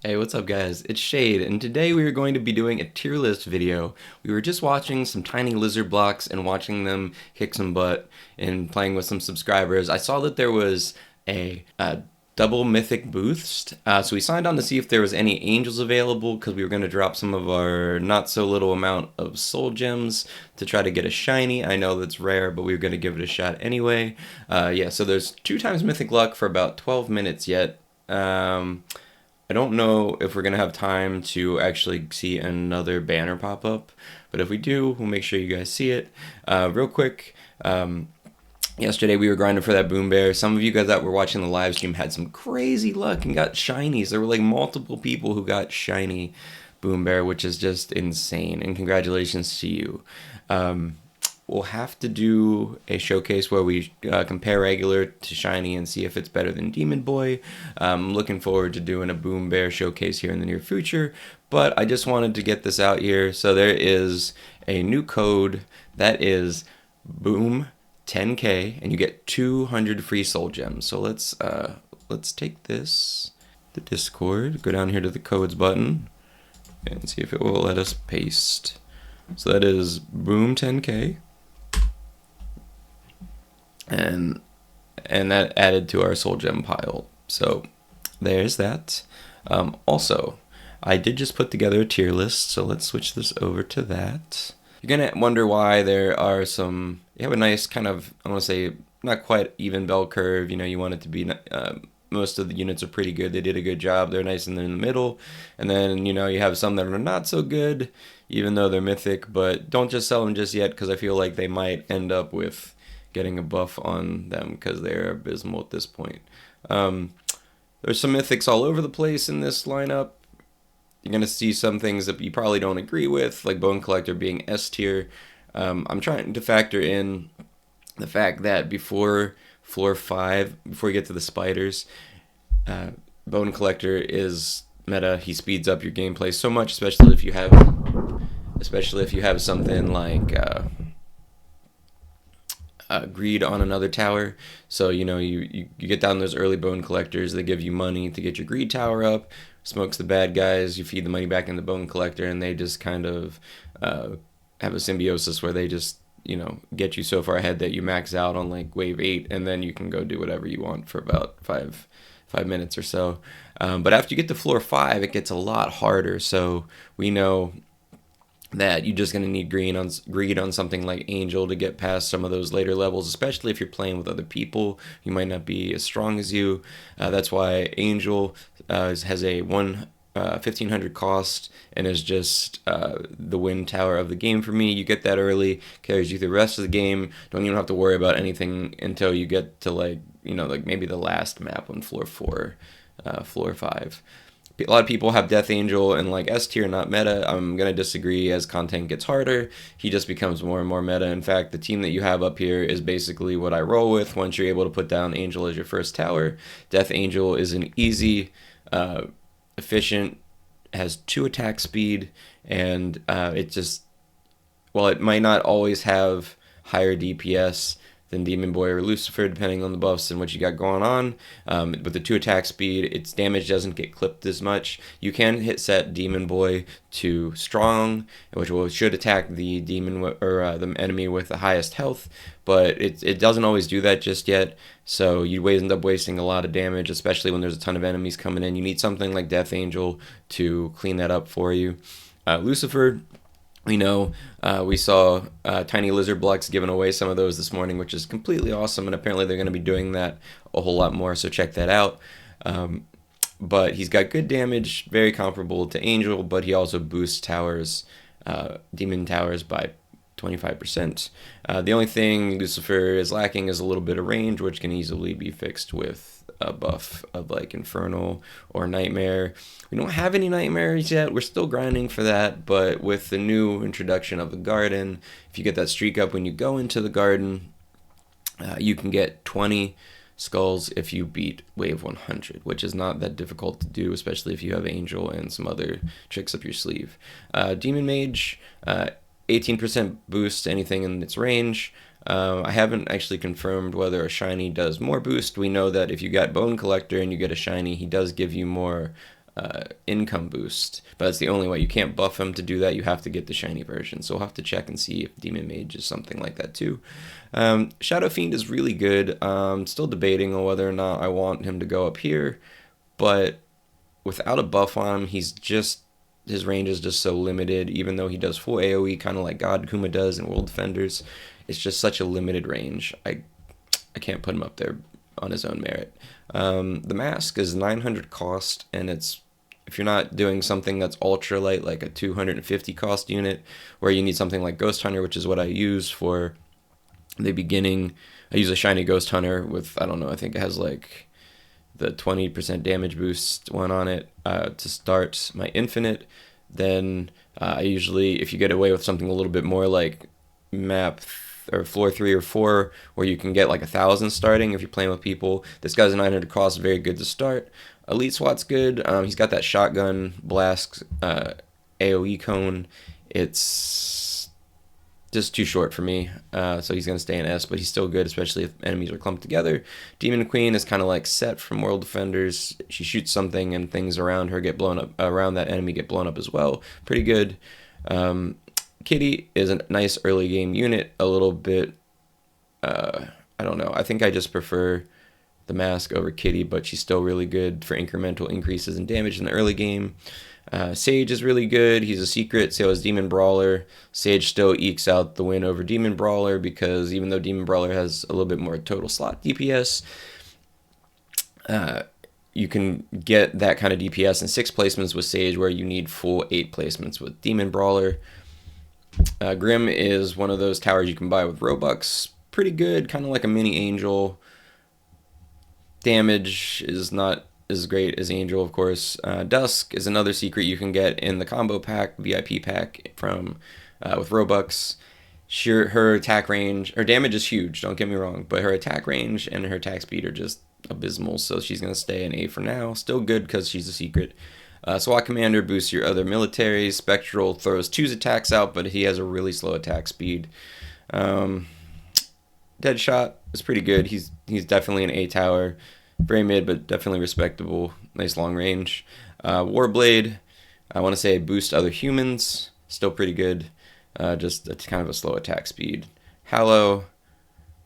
Hey, what's up guys? It's Shade, and today we are going to be doing a tier list video. We were just watching some tiny lizard blocks and watching them kick some butt and playing with some subscribers. I saw that there was a double mythic boost, so we signed on to see if there was any angels available because we were going to drop some of our not so little amount of soul gems to try to get a shiny. I know that's rare, but we were going to give it a shot anyway. Yeah, so there's 2 times mythic luck for about 12 minutes yet. I don't know if we're going to have time to actually see another banner pop up, but if we do, we'll make sure you guys see it. Real quick, yesterday we were grinding for that boom bear. Some of you guys that were watching the live stream had some crazy luck and got shinies. There were like multiple people who got shiny boom bear, which is just insane, and congratulations to you. We'll have to do a showcase where we compare regular to shiny and see if it's better than Demon Boy. I'm looking forward to doing a Boom Bear showcase here in the near future, but I just wanted to get this out here. So there is a new code that is Boom 10K, and you get 200 free soul gems. So let's take this to Discord, go down here to the codes button, and see if it will let us paste. So that is Boom 10K. And that added to our soul gem pile. So there's that. Also, I did just put together a tier list, so let's switch this over to that. You're gonna wonder why there are some. You have a nice kind of, I want to say, not quite even bell curve. You know, you want it to be. Most of the units are pretty good. They did a good job. They're nice and they're in the middle. And then, you know, you have some that are not so good, even though they're mythic. But don't just sell them just yet, because I feel like they might end up with getting a buff on them because they're abysmal at this point. There's some mythics all over the place in this lineup. You're going to see some things that you probably don't agree with, like Bone Collector being S tier. I'm trying to factor in the fact that before floor 5, before you get to the spiders, Bone Collector is meta. He speeds up your gameplay so much, especially if you have something like greed on another tower. So you know, you get down those early bone collectors, they give you money to get your greed tower up, smokes the bad guys, you feed the money back in the bone collector, and they just kind of have a symbiosis where they just, you know, get you so far ahead that you max out on like wave 8, and then you can go do whatever you want for about five minutes or so. But after you get to floor 5, it gets a lot harder. So we know that you're just going to need greed on something like Angel to get past some of those later levels, especially if you're playing with other people who might not be as strong as you. That's why Angel has a 1500 cost and is just the win tower of the game for me. You get that early, carries you through the rest of the game. Don't even have to worry about anything until you get to, like, you know, like maybe the last map on floor 4, floor 5. A lot of people have Death Angel and like S tier, not meta. I'm going to disagree. As content gets harder, he just becomes more and more meta. In fact, the team that you have up here is basically what I roll with once you're able to put down Angel as your first tower. Death Angel is an easy, efficient, has 2 attack speed, and it just, well, it might not always have higher DPS than Demon Boy or Lucifer, depending on the buffs and what you got going on. With the 2 attack speed, its damage doesn't get clipped as much. You can hit set Demon Boy to strong, which should attack the demon or the enemy with the highest health, but it doesn't always do that just yet. So you end up wasting a lot of damage, especially when there's a ton of enemies coming in. You need something like Death Angel to clean that up for you. Lucifer, we know, we saw Tiny Lizard Blocks giving away some of those this morning, which is completely awesome, and apparently they're going to be doing that a whole lot more, so check that out. But he's got good damage, very comparable to Angel, but he also boosts towers, demon towers, by 25%. The only thing Lucifer is lacking is a little bit of range, which can easily be fixed with a buff of like Infernal or Nightmare. We don't have any Nightmares yet. We're still grinding for that, but with the new introduction of the garden, if you get that streak up when you go into the garden, you can get 20 skulls if you beat wave 100, which is not that difficult to do, especially if you have Angel and some other tricks up your sleeve. Demon Mage, 18% boost to anything in its range. I haven't actually confirmed whether a shiny does more boost. We know that if you got Bone Collector and you get a shiny, he does give you more income boost, but that's the only way. You can't buff him to do that. You have to get the shiny version. So we'll have to check and see if Demon Mage is something like that too. Shadow Fiend is really good. Still debating on whether or not I want him to go up here, but without a buff on him, his range is just so limited. Even though he does full AoE, kind of like God Kuma does in World Defenders, it's just such a limited range. I can't put him up there on his own merit. The mask is 900 cost, and it's, if you're not doing something that's ultra light, like a 250 cost unit, where you need something like Ghost Hunter, which is what I use for the beginning. I use a shiny Ghost Hunter with, I don't know, I think it has like the 20% damage boost one on it to start my infinite. Then I usually, if you get away with something a little bit more like map or floor 3 or 4, where you can get like 1,000 starting if you're playing with people. This guy's a 900 cost, very good to start. Elite SWAT's good. He's got that shotgun blast AoE cone. It's just too short for me, so he's going to stay in S, but he's still good, especially if enemies are clumped together. Demon Queen is kind of like Set from World Defenders. She shoots something and things around her get blown up, around that enemy get blown up as well. Pretty good. Kitty is a nice early game unit, a little bit, I don't know, I think I just prefer the mask over Kitty, but she's still really good for incremental increases in damage in the early game. Sage is really good. He's a secret, so is Demon Brawler. Sage still ekes out the win over Demon Brawler, because even though Demon Brawler has a little bit more total slot DPS, you can get that kind of DPS in 6 placements with Sage, where you need full 8 placements with Demon Brawler. Grim is one of those towers you can buy with Robux. Pretty good, kind of like a mini Angel. Damage is not as great as Angel, of course. Dusk is another secret you can get in the combo pack, VIP pack from with Robux. Her attack range, her damage is huge, don't get me wrong, but her attack range and her attack speed are just abysmal, so she's going to stay in A for now. Still good because she's a secret. SWAT Commander boosts your other militaries. Spectral throws 2's attacks out, but he has a really slow attack speed. Deadshot is pretty good. He's definitely an A tower. Very mid, but definitely respectable. Nice long range. Warblade, I want to say boost other humans. Still pretty good. Just kind of a slow attack speed. Hallow,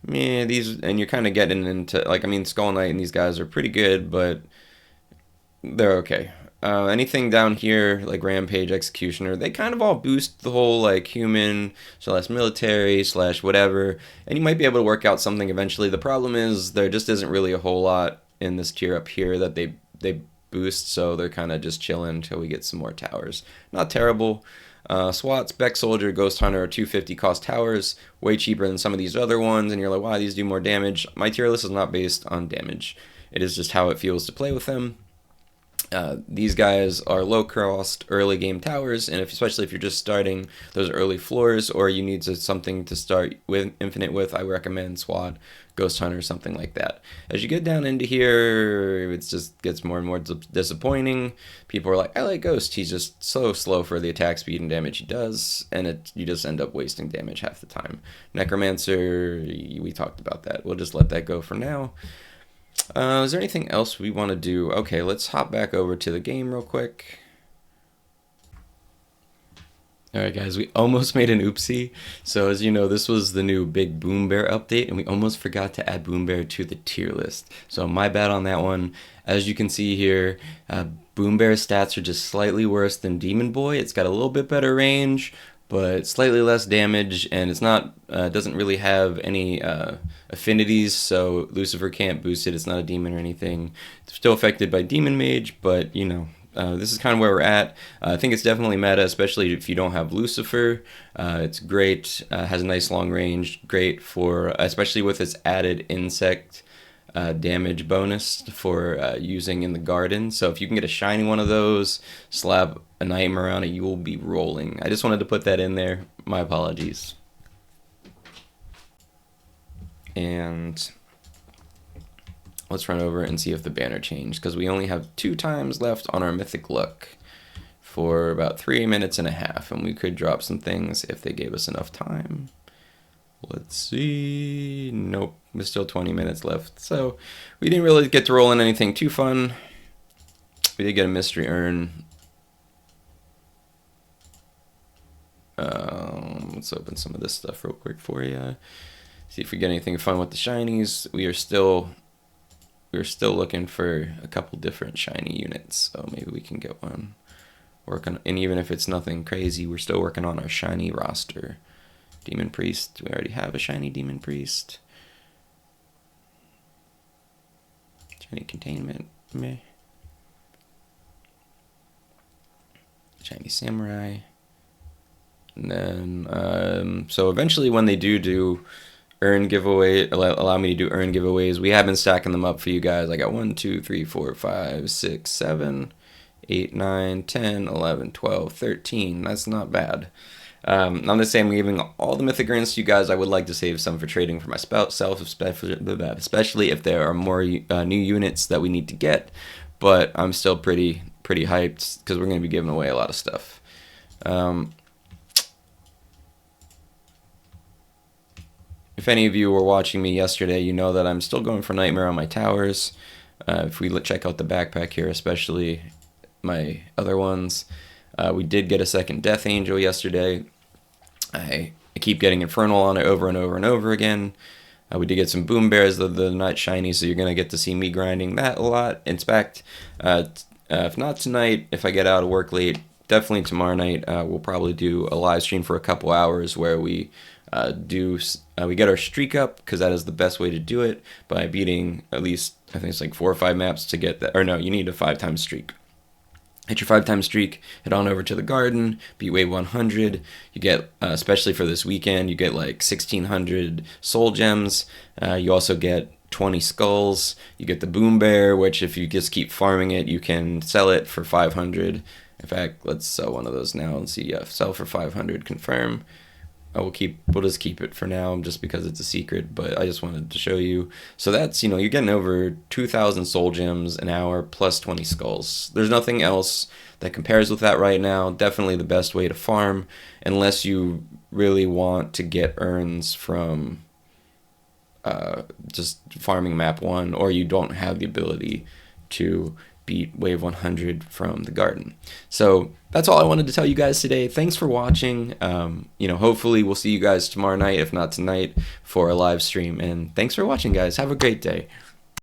these, and you're kind of getting into, like, I mean, Skull Knight and these guys are pretty good, but they're okay. Anything down here, like Rampage, Executioner, they kind of all boost the whole, like, human / military / whatever, and you might be able to work out something eventually. The problem is there just isn't really a whole lot in this tier up here that they boost, so they're kind of just chilling until we get some more towers. Not terrible. SWAT, Spec Soldier, Ghost Hunter are 250 cost towers, way cheaper than some of these other ones, and you're like, wow, these do more damage. My tier list is not based on damage. It is just how it feels to play with them. These guys are low cost early game towers, and especially if you're just starting those early floors, or you need something to start with infinite with, I recommend SWAT, Ghost Hunter, something like that. As you get down into here, it just gets more and more disappointing. People are like, I like Ghost, he's just so slow for the attack speed and damage he does, and you just end up wasting damage half the time. Necromancer, we talked about that. We'll just let that go for now. Is there anything else we want to do? Okay, let's hop back over to the game real quick. Alright guys, we almost made an oopsie. So as you know, this was the new big Boom Bear update, and we almost forgot to add Boom Bear to the tier list. So my bad on that one. As you can see here, Boom Bear's stats are just slightly worse than Demon Boy. It's got a little bit better range, but slightly less damage, and it's not doesn't really have any affinities, so Lucifer can't boost it. It's not a demon or anything. It's still affected by Demon Mage, but you know, this is kind of where we're at. I think it's definitely meta, especially if you don't have Lucifer. It's great, has a nice long range, great for, especially with its added insect damage bonus for using in the garden. So if you can get a shiny one of those, slap a nightmare on it, you will be rolling. I just wanted to put that in there. My apologies. And let's run over and see if the banner changed, because we only have 2 times left on our Mythic luck for about 3 minutes and a half, and we could drop some things if they gave us enough time. Let's see. Nope, there's still 20 minutes left, so we didn't really get to roll in anything too fun. We did get a mystery urn. Let's open some of this stuff real quick for you. See if we get anything fun with the shinies. We're still looking for a couple different shiny units, so maybe we can get one. And even if it's nothing crazy, we're still working on our shiny roster. Demon Priest. We already have a shiny Demon Priest. Shiny Containment. Meh. Shiny Samurai. And then, so eventually when they do earn giveaway, allow me to do earn giveaways, we have been stacking them up for you guys. I got 1, 2, 3, 4, 5, 6, 7, 8, 9, 10, 11, 12, 13. That's not bad. I'm just saying I'm giving all the mythic urns to you guys. I would like to save some for trading for myself, especially if there are more new units that we need to get. But I'm still pretty hyped because we're going to be giving away a lot of stuff. If any of you were watching me yesterday, you know that I'm still going for Nightmare on my towers. If we check out the backpack here, especially my other ones, we did get a second Death Angel yesterday. I keep getting Infernal on it over and over and over again. We did get some Boom Bears, the not shiny, so you're going to get to see me grinding that a lot. In fact, if not tonight, if I get out of work late, definitely tomorrow night, we'll probably do a live stream for a couple hours where we we get our streak up, because that is the best way to do it, by beating at least, I think it's like 4 or 5 maps to get that, or no, you need a 5-time streak. Hit your 5-time streak, head on over to the garden, beat wave 100. You get, especially for this weekend, you get like 1,600 soul gems. You also get 20 skulls. You get the Boom Bear, which if you just keep farming it, you can sell it for 500. In fact, let's sell one of those now and see. Yeah, sell for 500, confirm. We'll just keep it for now, just because it's a secret, but I just wanted to show you. So that's, you're getting over 2,000 soul gems an hour plus 20 skulls. There's nothing else that compares with that right now. Definitely the best way to farm, unless you really want to get urns from just farming map 1, or you don't have the ability to beat wave 100 from the garden. So that's all I wanted to tell you guys today. Thanks for watching. Hopefully we'll see you guys tomorrow night, if not tonight, for a live stream. And thanks for watching, guys. Have a great day.